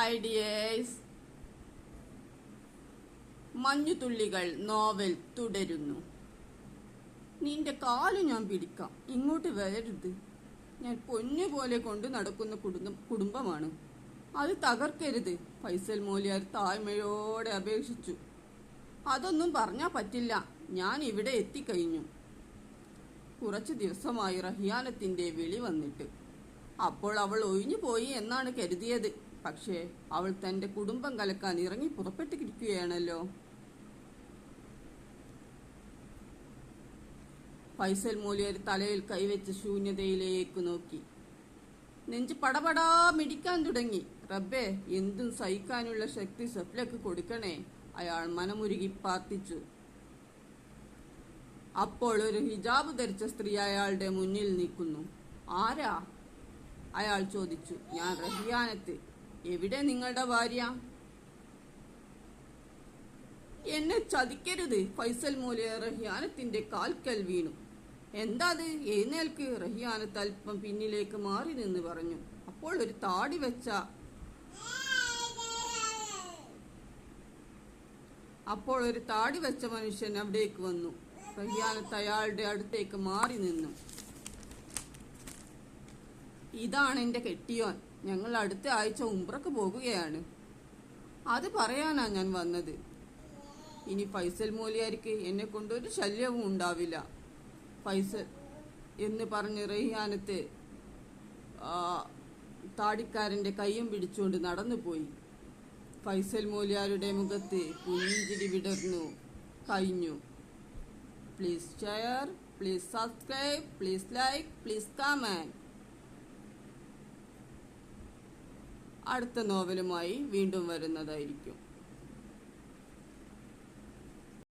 Hi dears, മഞ്ഞുതുള്ളികൾ novel തുടരുന്നു. നിന്റെ കാല് ഞാൻ പിടിക്കാം, ഇങ്ങോട്ട് വരരുത്. ഞാൻ പൊന്നുപോലെ കൊണ്ട് നടക്കുന്ന കുടുംബമാണ്, അത് തകർക്കരുത്. ഫൈസൽ മൂല്യാർ താഴ്മയോടെ അപേക്ഷിച്ചു. അതൊന്നും പറഞ്ഞാൽ പറ്റില്ല, ഞാൻ ഇവിടെ എത്തിക്കഴിഞ്ഞു. കുറച്ചു ദിവസമായി റഹിയാനത്തിന്റെ വിളി വന്നിട്ട്. അപ്പോൾ അവൾ ഒഴിഞ്ഞു പോയി എന്നാണ് കരുതിയത്. പക്ഷേ അവൾ തന്റെ കുടുംബം കലക്കാൻ ഇറങ്ങി പുറപ്പെട്ടിരിക്കുകയാണല്ലോ. ഫൈസൽ മൂല്യർ തലയിൽ കൈവച്ച് ശൂന്യതയിലേക്ക് നോക്കി. നെഞ്ച് പടപടാ മിടിക്കാൻ തുടങ്ങി. റബ്ബേ, എന്തും സഹിക്കാനുള്ള ശക്തി സഫ്ലക്ക് കൊടുക്കണേ, അയാൾ മനമുരുകി പ്രാർത്ഥിച്ചു. അപ്പോൾ ഒരു ഹിജാബ് ധരിച്ച സ്ത്രീ അയാളുടെ മുന്നിൽ നിൽക്കുന്നു. ആരാ? അയാൾ ചോദിച്ചു. ഞാൻ റഹിയാനത്ത്. എവിടെ നിങ്ങളുടെ ഭാര്യ? എന്നെ ചതിക്കരുത്. ഫൈസൽ മൂല്യർ റഹിയാനത്തിന്റെ കാൽക്കൽ വീണു. എന്താ അത്? എഴുന്നേൽക്ക്. റഹിയാനത്ത് അല്പം പിന്നിലേക്ക് മാറി നിന്ന് പറഞ്ഞു. അപ്പോൾ ഒരു താടി വെച്ച മനുഷ്യൻ അവിടേക്ക് വന്നു. റഹിയാനത്ത് അയാളുടെ അടുത്തേക്ക് മാറി നിന്നു. ഇതാണ് എന്റെ കെട്ടിയോൻ. ഞങ്ങൾ അടുത്ത ആഴ്ച ഉംറക്ക് പോകുകയാണ്. അത് പറയാനാ ഞാൻ വന്നത്. ഇനി ഫൈസൽ മൂല്യാർക്ക് എന്നെ കൊണ്ടൊരു ശല്യവും ഉണ്ടാവില്ല. ഫൈസൽ എന്ന് പറഞ്ഞ് റഹിയാനത്ത് താടിക്കാരന്റെ കൈയും പിടിച്ചുകൊണ്ട് നടന്നുപോയി. ഫൈസൽ മൂല്യാരുടെ മുഖത്ത് പുഞ്ചിരി വിടർന്നു കഴിഞ്ഞു. Please share, please subscribe, please like, please comment. അടുത്ത നോവലുമായി വീണ്ടും വരുന്നതായിരിക്കും.